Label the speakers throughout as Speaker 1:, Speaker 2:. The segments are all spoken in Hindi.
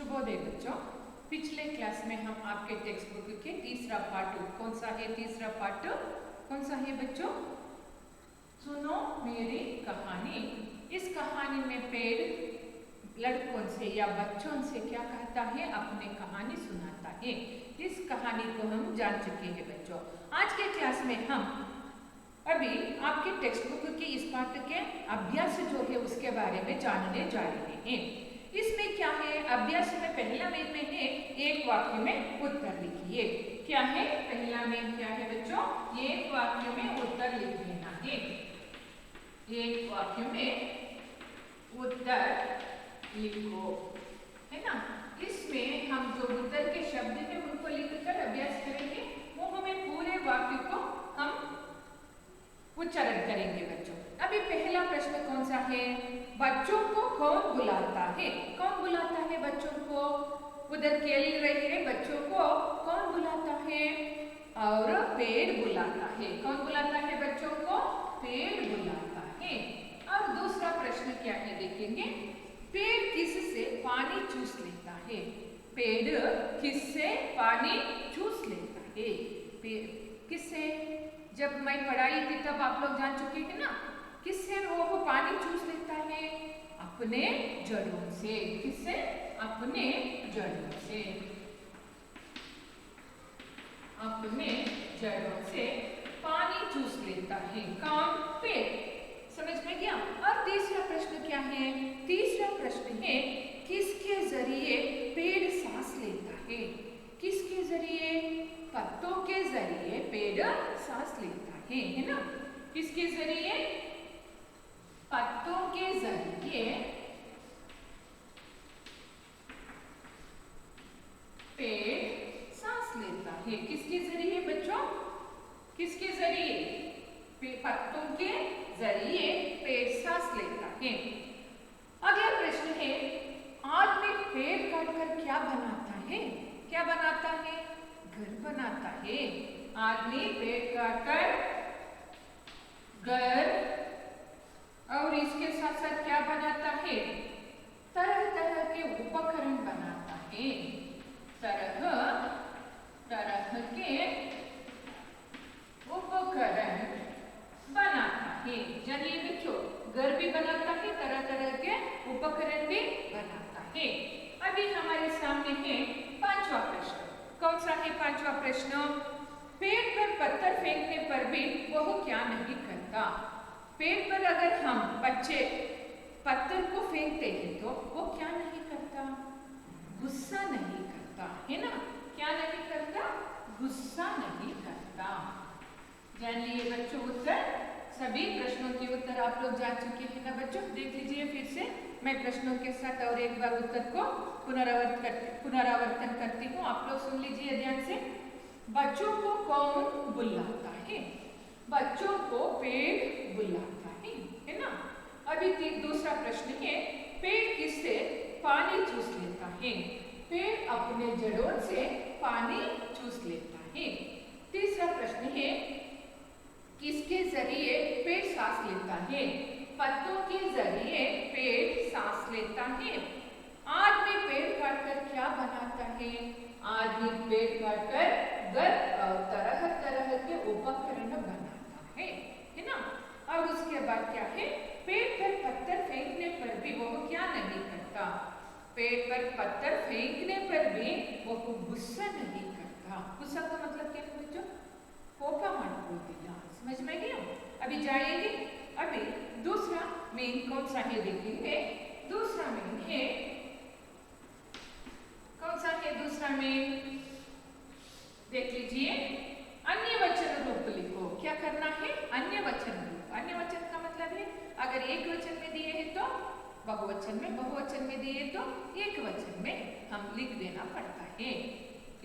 Speaker 1: शुभोदय बच्चों, पिछले क्लास में हम आपके टेक्स्ट बुक के तीसरा पार्ट, कौन सा है तीसरा पार्ट, कौन सा है बच्चों? सुनो मेरी कहानी। इस कहानी में पेड़ लड़कों से या बच्चों से क्या कहता है? अपनी कहानी सुनाता है। इस कहानी को हम जान चुके हैं बच्चों। आज के क्लास में हम अभी आपके टेक्स्ट बुक के इस पाठ के अभ्यास जो है उसके बारे में जानने जा रहे हैं। इसमें क्या है? अभ्यास में पहला में है एक वाक्य में उत्तर लिखिए। क्या है? पहला में क्या है बच्चों? एक वाक्य में उत्तर लिख देना है। एक वाक्य में उत्तर लिखो, है ना। इसमें हम जो उत्तर के शब्द है उनको लिखकर अभ्यास करेंगे। वो हमें पूरे वाक्य को हम उच्चारण करेंगे बच्चों। अभी पहला प्रश्न कौन सा है? बच्चों को कौन बुलाता है? कौन बुलाता है बच्चों को? उधर खेल रहे हैं बच्चों को कौन बुलाता है? और पेड़ बुलाता है। कौन बुलाता है बच्चों को? पेड़ बुलाता है। और दूसरा प्रश्न क्या है देखेंगे। पेड़ किससे पानी चूस लेता है? पेड़ किससे पानी चूस लेता है? पेड़ किससे? जब मैं पढ़ाई थी तब आप लोग जान चुके हैं ना, किससे वो पानी चूस लेता है? अपने जड़ों से। किससे? अपने जड़ों से। अपने जड़ों से पानी चूस लेता है। कौन? पेड़। समझ में गया? और तीसरा प्रश्न क्या है? तीसरा प्रश्न है किसके जरिए पेड़ सांस लेता है? किसके जरिए? पत्तों के जरिए पेड़ सांस लेता है ना। किसके जरिए? पत्तों के जरिए पेड़ सांस लेता है। किसके जरिए बच्चों? किसके जरिए? पत्तों के जरिए पेड़ सांस लेता है। अगला प्रश्न है आदमी पेड़ काटकर क्या बनाता है? क्या बनाता है? घर बनाता है। आदमी पेड़ काटकर घर और इसके साथ साथ क्या बनाता है? तरह तरह के उपकरण बनाता है। तरह तरह के उपकरण बनाता है। जानिए बच्चों, घर भी बनाता है, तरह तरह के उपकरण भी बनाता है। अभी हमारे सामने है पांचवा प्रश्न। कौन सा है पांचवा प्रश्न? पेड़ पर पत्थर फेंकने पर भी वह क्या नहीं करता? पेड़ पर अगर हम बच्चे पत्थर को फेंकते हैं तो वो क्या नहीं करता? गुस्सा नहीं करता, है ना। क्या नहीं करता? गुस्सा नहीं करता। जान लिए बच्चों उत्तर। सभी प्रश्नों के उत्तर आप लोग जान चुके हैं ना बच्चों। देख लीजिए फिर से, मैं प्रश्नों के साथ और एक बार उत्तर को पुनरावर्तन करती हूँ। आप लोग सुन लीजिए ध्यान से। बच्चों को कौन बुलाता है? बच्चों को पेड़ बुलाता है ना। अभी दूसरा प्रश्न है पेड़ किससे पानी चूस लेता है? पेड़ अपने जड़ों से पानी चूस लेता है। तीसरा प्रश्न है किसके जरिए पेड़ सांस लेता है? पत्तों के जरिए पेड़ सांस लेता है। आदमी पेड़ काटकर क्या बनाता है? आदमी पेड़ काटकर घर और तरह तरह के उपकरण बनाता है ना। और उसके बाद क्या है? पेड़ पर पत्थर फेंकने पर भी वो क्या नहीं करता? पेड़ पर पत्थर फेंकने पर भी वो गुस्सा नहीं करता। गुस्सा का मतलब क्या है बच्चों? कोपा मारना। समझ में गया? अभी जाएंगे। अभी दूसरा मेन कौन सा है देखेंगे। दूसरा मेन है कौन सा है? दूसरा मेन देख लीजिए। अन्य वचन रूप लिखो। क्या करना है? अन्य वचन रूप। अन्य वचन का मतलब है अगर एक वचन में दिए हैं तो बहुवचन में, बहुवचन में दिए तो एक वचन में हम लिख देना पड़ता है।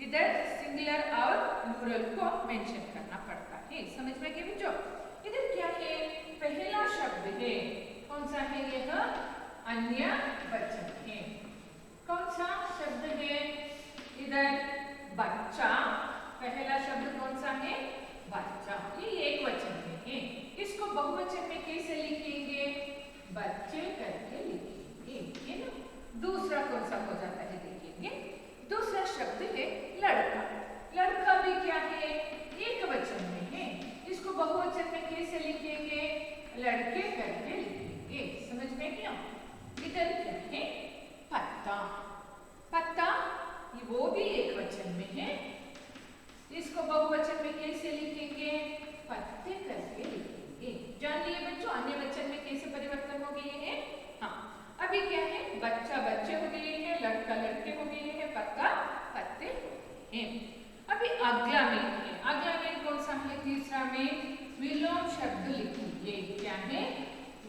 Speaker 1: इधर सिंगुलर और प्लूरल को मेंशन करना पड़ता है। समझ में गए बच्चों? इधर क्या है? पहला शब्द है कौन सा है? यह अन्य वचन है। कौन सा शब्द है? इधर बच्चा। पहला शब्द कौन सा है? बच्चा। ये एक वचन में है। इसको बहुवचन में कैसे लिखेंगे? बच्चे करके लिखेंगे, है ना। दूसरा कौन सा हो जाता है देखिए।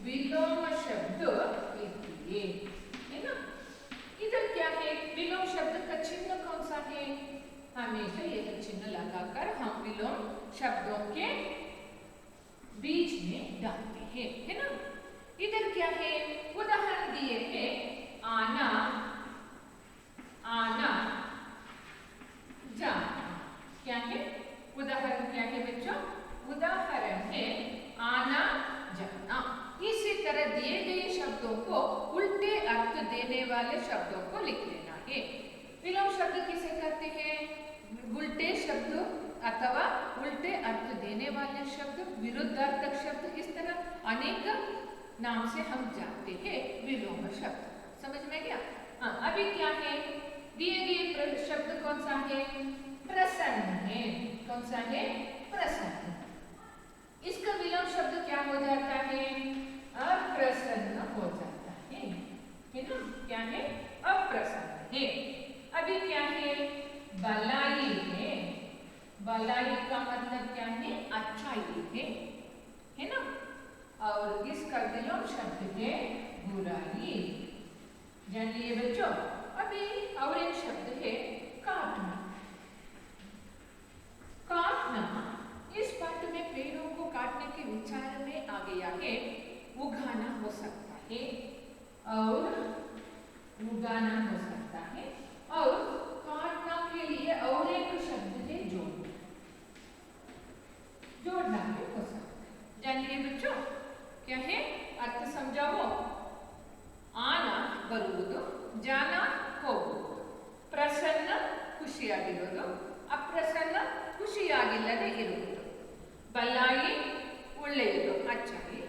Speaker 1: विलोम शब्द लिखिए, है ना। इधर क्या है, विलोम शब्द का चिन्ह कौन सा है? हमेशा यह चिन्ह लगाकर हम विलोम शब्दों के बीच में डालते हैं, है ना। इधर क्या है, उदाहरण दिए हैं, आना, आना, जाना। क्या है उदाहरण, क्या है बच्चों? उदाहरण है आना जाना। इसी तरह दिए गए शब्दों को उल्टे अर्थ देने वाले शब्दों को लिख लेना है। विलोम शब्द किसे कहते हैं? उल्टे शब्द अथवा उल्टे अर्थ देने वाले शब्द, विरुद्धार्थक शब्द, इस तरह अनेक नाम से हम जानते हैं विलोम शब्द। समझ में गया? हाँ, अभी क्या है, दिए गए शब्द कौन सा है? प्रसन्न है। कौन सा है? प्रसन्न। इसका विलोम शब्द क्या हो जाता है? अप्रसन्न हो जाता है ना। क्या है? अप्रसन्न है। अभी क्या है? भलाई है। भलाई का मतलब क्या है? अच्छाई है ना। और इसका विलोम शब्द है बुराई। जान लिए बच्चों। अभी और एक शब्द है काटना। काटना इस पाठ में पेड़ों को काटने के विचार में आ गया है। उगाना हो सकता है और उगाना हो सकता है, और काटना के लिए और एक शब्द है जोड़ना। जोड़ना भी हो सकता है। जानिए बच्चों, क्या है? अर्थ समझाओ। आना बरुವುದು, ಜಾನ ಹೋಗುವುದು, ಪ್ರಸನ್ನ ಖುಷಿಯಾಗಿರೋದು, ಅಪ್ರಸನ್ನ ಖುಷಿಯಾಗಿಲ್ಲದೆ ಇರುವುದು, ಬಲಾಯಿ ಒಳ್ಳೆಯದು ಅಚ್ಚಾಯಿ,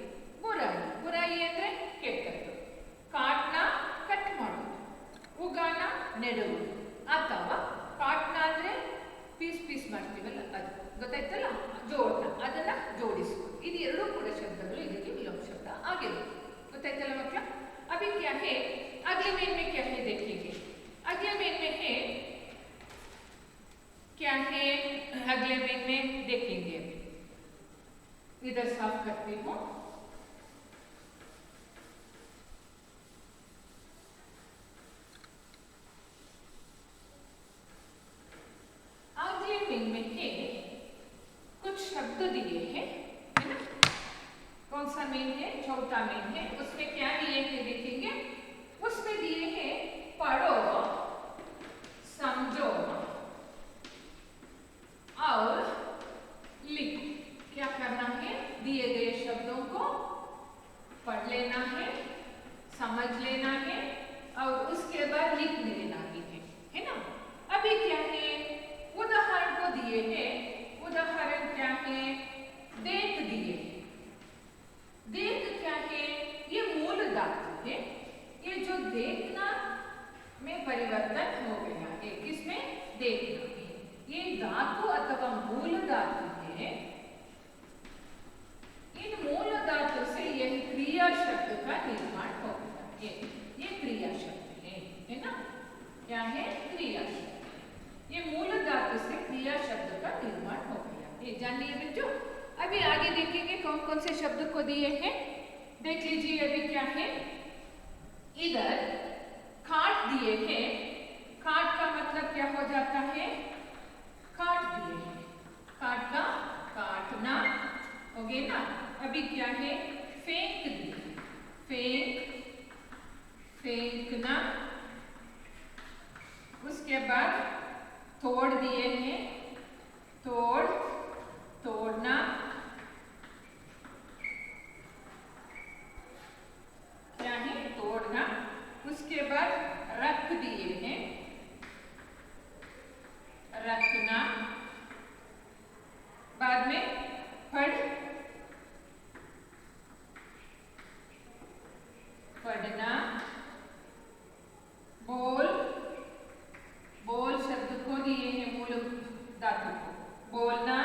Speaker 1: ಬುರಾಯಿ ಬುರಾಯಿ ಅಂದ್ರೆ ಕೆಟ್ಟದ್ದು, ಕಾಟ್ನ ಕಟ್ ಮಾಡೋದು, ಉಗಾನ ನೆಡುವುದು, ಅಥವಾ ಕಾಟ್ನ ಅಂದ್ರೆ ಪೀಸ್ ಪೀಸ್ ಮಾಡ್ತೀವಲ್ಲ ಅದು ಗೊತ್ತಾಯ್ತಲ್ಲ, ಜೋಡಣ, ಅದನ್ನ ಜೋಡಿಸುವುದು. ಇದು ಎರಡೂ ಕೂಡ ಶಬ್ದಗಳು ಇದಕ್ಕೆ ವಿಲೋಮ ಶಬ್ದ ಆಗಿರುತ್ತೆ. ಗೊತ್ತಾಯ್ತಲ್ಲ ಮಕ್ಕಳ? अभी क्या है, अगले मेन में क्या है देखेंगे। अगले मेन में है क्या है, अगले मेन में देखेंगे। इधर साफ करती हूँ। अगले मेन में है कुछ शब्द दिए हैं, है ना। कौन सा मेन है? चौथा मेन है। उसमें क्या दिए हैं देखेंगे। उसमें दिए हैं पढ़ो, समझो और लिखो। क्या करना है? दिए गए शब्दों को पढ़ लेना है, समझ लेना है और उसके बाद लिख लेना भी है ना। अभी क्या है, उदाहरण को दिए हैं। उदाहरण क्या है? देख दिए। देख क्या है? ये मूल धातु है। ये जो देखना में परिवर्तन हो गया है, किसमें? देखना है। ये धातु अथवा मूल धातु है। इन मूल धातु से यह क्रिया शब्द का निर्माण हो गया है। ये क्रिया शब्द है ना। क्या है? क्रिया शब्द। ये मूल धातु से क्रिया शब्द का निर्माण हो गया है। जानिए बच्चों। अभी आगे देखेंगे कौन कौन से शब्द को दिए हैं। देख लीजिए अभी क्या है। इधर काट दिए हैं। काट का मतलब क्या हो जाता है? काट दिए हैं। काटना, काटना हो गया ना। अभी क्या है? फेंक दिए। फेंक, फेंकना। उसके बाद तोड़ दिए हैं। तोड़, तोड़ना। क्या है? तोड़ना। उसके बाद रख दिए हैं। रखना। बाद में पढ़, पढ़ना। बोल, बोल शब्द को दिए हैं मूल धातु को। बोलना।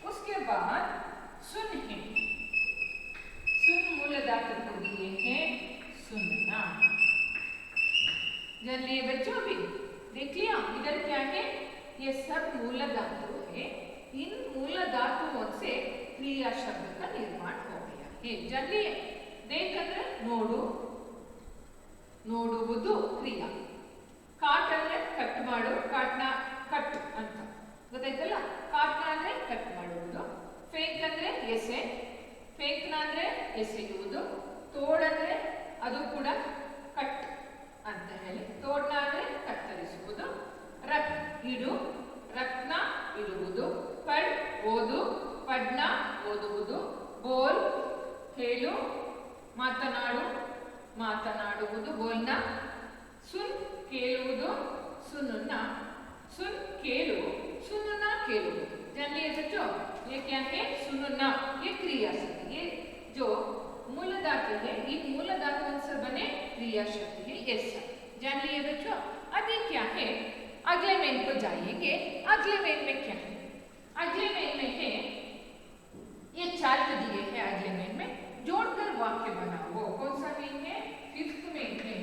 Speaker 1: उसके बाद सुन है। सुन मूल धातु को दिए हैं सुनना। जान लिए बच्चों। भी देख लिया इधर क्या है? ये सब मूल धातु है। इन मूल धातुओं से क्रिया शब्द का निर्माण हो गया है। जानिए, देख ಅಂದ್ರೆ ನೋಡು, ನೋಡುವುದು ಕ್ರಿಯಾ. ಕಾಟ್ ಅಂದ್ರೆ ಕಟ್ ಮಾಡು, ಕಾಟ್ನ ಕಟ್ ಅಂತ ಗೊತ್ತಾಯ್ತಲ್ಲ. ಕಾಟ್ನ ಅಂದ್ರೆ ಕಟ್ ಮಾಡುವುದು. ಫೇಕ್ ಅಂದ್ರೆ ಎಸೆ, ಫೇಕ್ನ ಅಂದ್ರೆ ಎಸೆಯುವುದು. ತೋಡ್ ಅಂದ್ರೆ ಅದು ಕೂಡ ಕಟ್ ಅಂತ ಹೇಳಿ, ತೋಡ್ನ ಅಂದ್ರೆ ಕತ್ತರಿಸುವುದು. ರಕ್ ಇಡು, ರಕ್ನ ಇಡುವುದು. ಪಡ್ ಓದು, ಪಡ್ನ ಓದುವುದು. ಬೋಲ್ ಹೇಳು, ಮಾತನಾಡು, ಮಾತನಾಡುವುದು. ಬೋಲ್ನ. ಸುನ್ ಕೇಳುವುದು, सुनना, सुन केलु, सुनना केलुವುದು. जान लिए बच्चों, ये क्या है? सुनना, ये क्रिया शब्द, ये जो मूल धातु है, ये मूल धातु से बने क्रिया शब्द है ऐसा. जान लिए बच्चों. अब ये क्या है? अगले मेन को जाइएगे. अगले मेन में क्या है? अगले मेन में है ये चार्ट दिए हैं. अगले मेन में जोड़कर वाक्य बनाओ. कौन सा मेन है? फिफ्थ मेन है.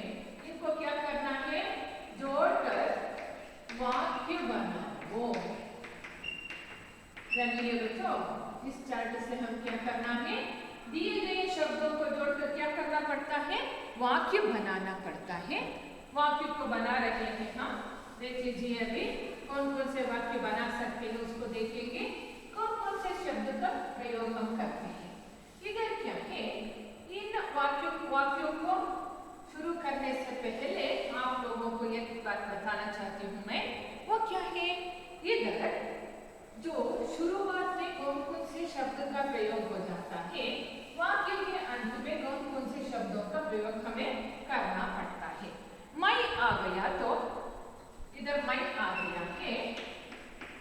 Speaker 1: इनको क्या करना है? जोड़कर वाक्य बनाओ. जानिए बच्चों, इस चार्ट से हम क्या करना है? दिए गए शब्दों को जोड़कर क्या करना पड़ता है? वाक्य बनाना पड़ता है. वाक्य को बना रहे हैं हम. देख लीजिए अभी कौन कौन से वाक्य बना सकते हैं उसको देखेंगे. कौन कौन से शब्द का प्रयोग हम करते हैं. इधर क्या है? इन वाक्यों को शुरू करने से पहले आप लोगों को एक बात बताना चाहती हूँ मैं. वो क्या है? इधर जो शुरुआत में कौन कौन से शब्द का प्रयोग हो जाता है, वाक्य के अंत में कौन कौन से शब्दों का प्रयोग हमें करना पड़ता है. मैं आ गया तो इधर मैं आ गया है.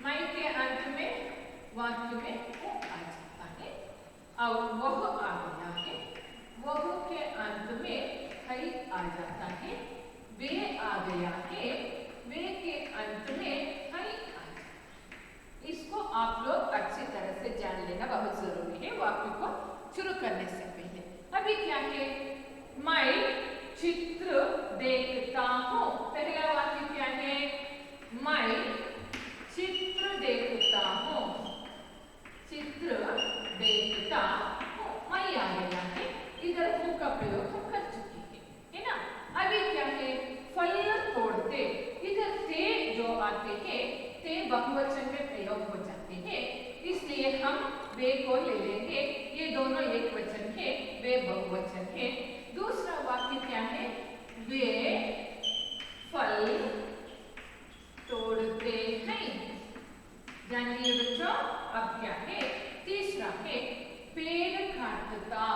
Speaker 1: मैं के अंत में वाक्य में वो आ जाता है. और वह आ गया है, वह के अंत में है आ जाता है. वे आ गया है, वे के अंत में है आ जाता है. इसको आप लोग अच्छी तरह से जान लेना बहुत जरूरी है वाक्य को शुरू करने से पहले. अभी क्या है? मैं चित्र देखता हूँ. पहला वाक्य क्या है? मैं चित्र देखता हूँ. चित्र देखता हूँ. मैं आ गया है. इधर हूँ का प्रयोग हम कर चुके हैं, है ना. अभी क्या है? फल तोड़ते. इधर ते जो आते हैं, ते बहुवचन में प्रयोग हो जाते हैं, इसलिए हम वे को ले लेंगे. ये दोनों एक वचन है, वे बहुवचन है. दूसरा वाक्य क्या है? वे फल तोड़ते हैं. जानिए बच्चों, अब क्या है? तीसरा है पेड़ काटता.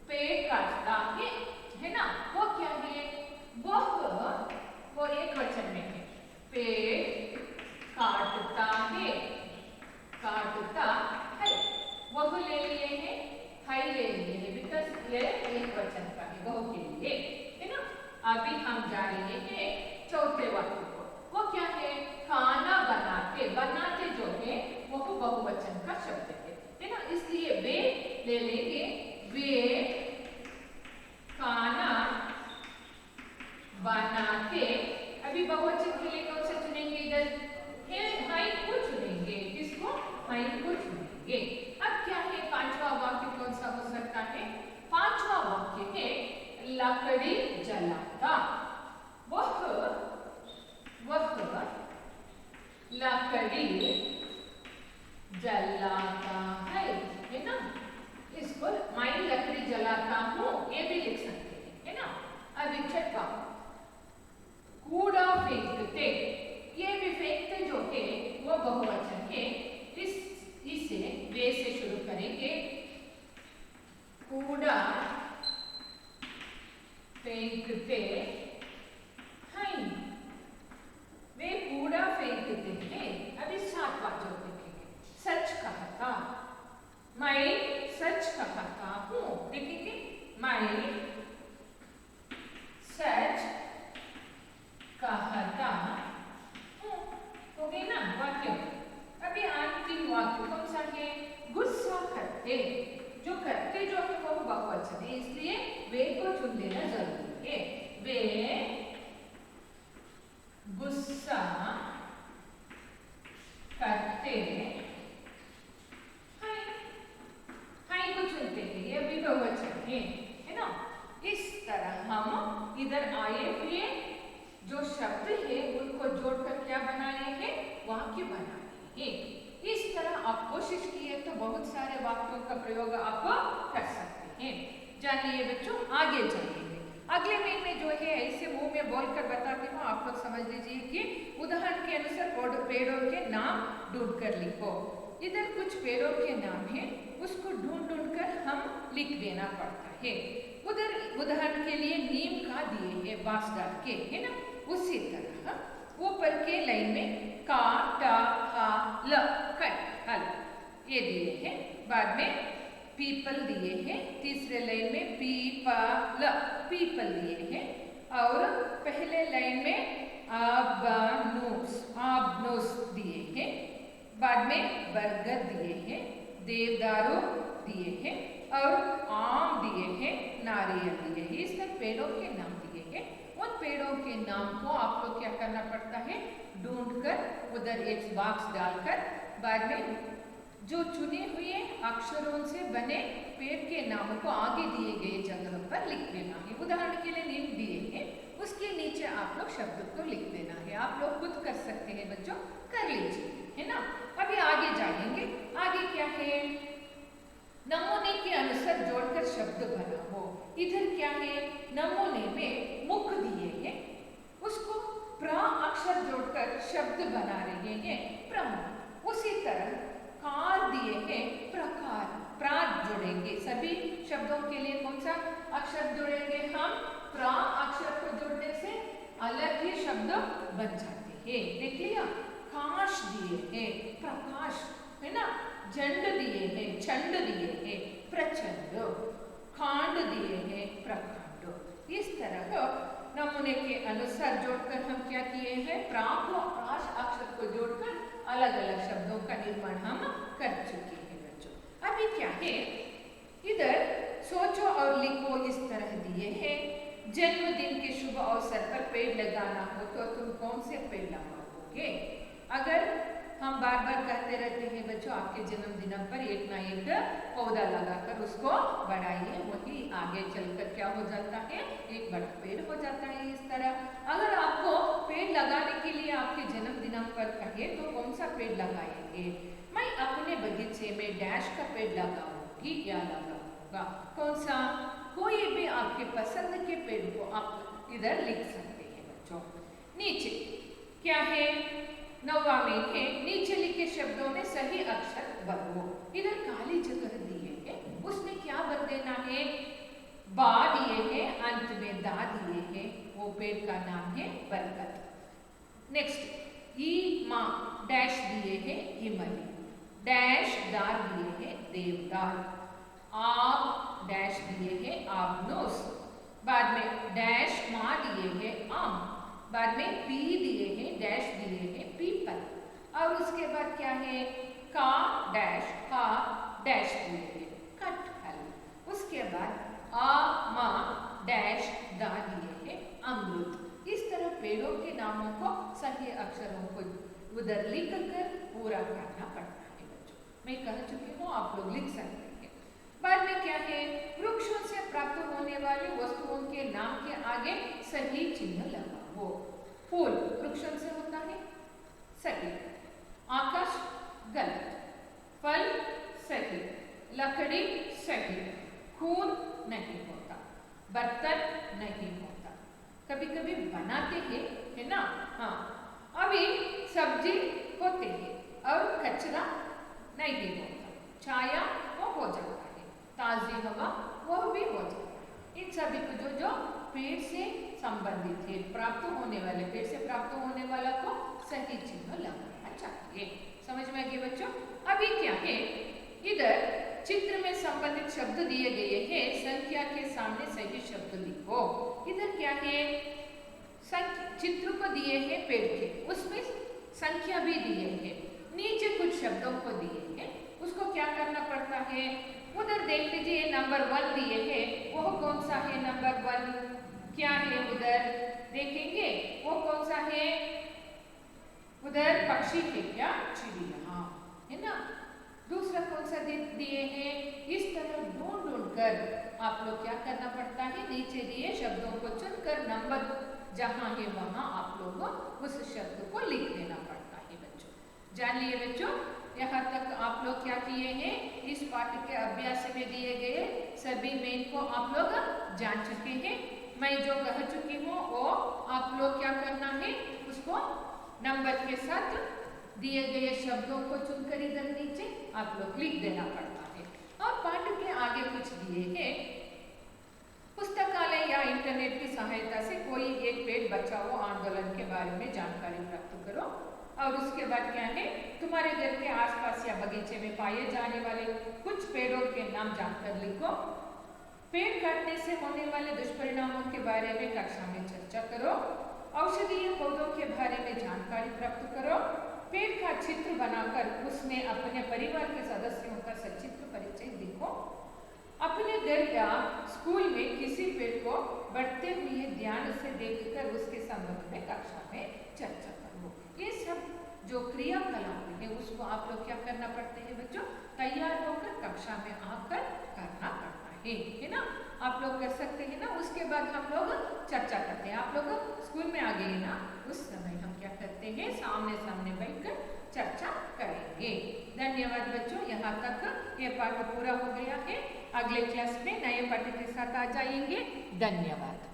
Speaker 1: पेड़ काटता है ना. वो क्या है? वो एक वचन में है. पेड़ काटता है, काटता है. वह ले लिए हैं, है ले लिए हैं, बिकॉज ये एक वचन का है, वह के लिए, है ना. अभी हम जा रहे हैं चौथे वाक्य को. वो क्या है? खाना बनाते. बनाते जो है वो बहुवचन का शब्द है ना. इसलिए वे ले लेंगे. वे खाना बनाते. अभी बहुवचन के लिए कौन सा चुनेंगे? इधर हाई को चुनेंगे. किसको? हाई को चुनेंगे. अब क्या है? पांचवा वाक्य कौन सा हो सकता है? पांचवा वाक्य है लकड़ी जलाता. वह लकड़ी जलाता है ना. इसको मैं लकड़ी जलाता हूँ ये भी लिख सकते हैं, है ना. अभी छठा कूड़ा फेंकते. ये भी फेंकते जो है वो बहुवचन है. इसे वे से शुरू करेंगे. कूड़ा फेंकते हैं. वे कूड़ा फेंकते हैं. अभी सातवां जो देखेंगे. सच कहता. मैं सच कहता हूँ. देखेंगे. मैं सच कहता हूँ. हो गई ना वाक्य. अभी अंतिम वाक्य कौन सा है? गुस्सा करते. जो करते जो है वो बहुवचन है, इसलिए वे को चुन लेना जरूरी है. वे गुस्सा करते हैं. जो शब्द है उनको जोड़कर क्या बनाने हैं, वाक्य बनाने हैं। इस तरह आप कोशिश किए तो बहुत सारे वाक्यों का प्रयोग आप कर सकते हैं। जानिए बच्चों, आगे जाएंगे। अगले में जो है ऐसे मुंह में बोलकर बताती हूँ, आप लोग समझ लीजिए कि उदाहरण के अनुसार पेड़ों के नाम ढूंढ कर लिखो। इधर कुछ पेड़ों के नाम है, उसको ढूंढ कर हम लिख देना पड़ता है। उधर उदाहरण के लिए नीम का दिए है बांस डाल के, है ना। उसी तरह ऊपर के लाइन में का, टा, हा, ल, कट, हल ये दिए हैं। बाद में पीपल दिए हैं। तीसरे लाइन में पी, प, ल, पीपल दिए हैं। और पहले लाइन में आबनूस दिए हैं। बाद में बरगद दिए हैं, देवदारू दिए हैं और आम दिए हैं, नारियल दिए हैं। इस तरह पेड़ों के नाम दिए हैं। उन पेड़ों के नाम को आप लोग क्या करना पड़ता है, ढूंढकर उधर एक बॉक्स डालकर बाद में जो चुने हुए अक्षरों से बने पेड़ के नामों को आगे दिए गए जगह पर लिख देना है। उदाहरण के लिए नीम दिए हैं, उसके नीचे आप लोग शब्द को लिख देना है। आप लोग खुद कर सकते हैं बच्चों, कर लीजिए, है ना। अभी आगे जाएंगे। आगे क्या है, नमूने के अनुसार जोड़कर शब्द बनाओ। इधर क्या है, नमूने में मुख दिए हैं, उसको प्र अक्षर जोड़कर शब्द बना रहे हैं, प्रमुख। उसी तरह कार दिए हैं, प्रकार, प्रात जोड़ेंगे। सभी शब्दों के लिए कौन सा अक्षर जोड़ेंगे हम, प्र अक्षर को जोड़ने से अलग ही शब्द बन जाते हैं। देख लिया। काश दिए हैं, प्रकाश, है ना। झंड दिए हैं, छंड दिए हैं, प्रचंड। खांड दिए हैं, प्रखंड। इस तरह नमूने के अनुसार जोड़कर हम क्या किए हैं, प्राक और प्राश अक्षर को जोड़कर अलग अलग शब्दों का निर्माण हम कर चुके हैं बच्चों। अभी क्या है, इधर सोचो और लिखो इस तरह दिए हैं। जन्मदिन के शुभ अवसर पर पेड़ लगाना हो तो तुम कौन से पेड़ लगाओगे। अगर हम बार बार कहते रहते हैं बच्चों, आपके जन्मदिन पर एक ना एक पौधा लगाकर उसको बढ़ाइए, वही आगे चलकर क्या हो जाता है, एक बड़ा पेड़ हो जाता है। इस तरह अगर आपको पेड़ लगाने के लिए आपके जन्मदिन पर कहे तो कौन सा पेड़ लगाएंगे। मैं अपने बगीचे में डैश का पेड़ लगाऊंगी या लगाऊंगा, कौन सा, कोई भी आपके पसंद के पेड़ को आप इधर लिख सकते हैं बच्चों। नीचे क्या है, नौवा में है, नीचे लिखे शब्दों में सही अक्षर भरो। इधर काली जगह दिए है, उसमें क्या भर देना है, बा दिए है, अंत में दा दिए है, वो पेड़ का नाम है बरगद। नेक्स्ट ई मा डैश दिए है, इमली, डैश दार दिए है, देवदार, आब डैश दिए है, आबनूस। बाद में डैश मा दिए है, आम। बाद में पी दिए हैं, डैश दिए हैं, पीपल। और उसके बाद क्या है, का डैश हा डैश दिए हैं, कटहल। उसके बाद आ मा डैश दा दिए हैं, अमरूद। इस तरह पेड़ों के नामों को सही अक्षरों को उधर लिख कर पूरा करना पड़ता है बच्चों। मैं कह चुकी हूँ, आप लोग लिख सकते हैं। बाद में क्या है, वृक्षों से प्राप्त होने वाली वस्तुओं के नाम के आगे सही चिन्ह लगाओ। फूल वृक्षों से होता है, सही। आकाश गलत, फल सही, लकड़ी सही, खून नहीं होता, बर्तन नहीं होता। कभी कभी बनाते हैं, है ना, हाँ। अभी सब्जी होते हैं और कचरा नहीं होता, छाया वो हो जाता है, ताजी हवा वो भी हो जाता है। इन सभी को जो पेड़ से संबंधित है, प्राप्त होने वाले, पेड़ से प्राप्त होने वाला को सही चिन्ह लगाना चाहिए। समझ में आ गया बच्चों। अभी क्या है, इधर चित्र में संबंधित शब्द दिए गए हैं, संख्या के सामने सही शब्द लिखो। इधर क्या है, चित्र को दिए हैं पेड़ के, उसमें संख्या भी दिए हैं, नीचे कुछ शब्दों को दिए हैं, उसको क्या करना पड़ता है, उधर देख लीजिए नंबर 1 दिए हैं, वो कौन सा है, नंबर 1 क्या है, उधर देखेंगे वो कौन सा है, उधर पक्षी है क्या, चिड़िया, है ना। दूसरा कौन सा दिए हैं, इस तरह ढूंढ कर आप लोग क्या करना पड़ता है, नीचे दिए शब्दों को चुनकर नंबर जहाँ है वहाँ आप लोग उस शब्द को लिख देना पड़ता है बच्चों। जान लिए बच्चों, यहाँ तक आप लोग क्या किए हैं, इस पाठ के अभ्यास में दिए गए सभी मेन को आप लोग जान चुके हैं। मैं जो कह चुकी हूँ वो आप लोग क्या करना है, उसको नंबर के साथ दिए गए शब्दों को चुनकर इधर नीचे आप लोग लिख देना पड़ता है। और पाठ के आगे कुछ दिए हैं, पुस्तकालय या इंटरनेट की सहायता से कोई एक पेड़ बचाओ आंदोलन के बारे में जानकारी प्राप्त करो। और उसके बाद क्या है, तुम्हारे घर के आसपास या बगीचे में पाए जाने वाले कुछ पेड़ों के नाम जानकर लिखो। पेड़ काटने से होने वाले दुष्परिणामों के बारे में कक्षा में चर्चा करो। औषधीय पौधों के बारे में जानकारी प्राप्त करो। पेड़ का चित्र बनाकर उसमें अपने परिवार के सदस्यों का सचित्र परिचय लिखो। अपने घर या स्कूल में किसी पेड़ को बढ़ते हुए ध्यान से देखकर उसके संबंध में कक्षा में चर्चा करो। ये सब जो क्रियाकलाप है उसको आप लोग क्या करना पड़ते हैं बच्चों, तैयार होकर कक्षा में आकर करना पड़ता है ना। आप लोग कर सकते हैं ना। उसके बाद हम लोग चर्चा करते हैं। आप लोग स्कूल में आ गए ना, उस समय हम क्या करते हैं, सामने सामने बैठकर चर्चा करेंगे। धन्यवाद बच्चों, यहाँ तक ये पाठ पूरा हो गया है। अगले क्लास में नए पाठ के साथ आ जाएंगे। धन्यवाद।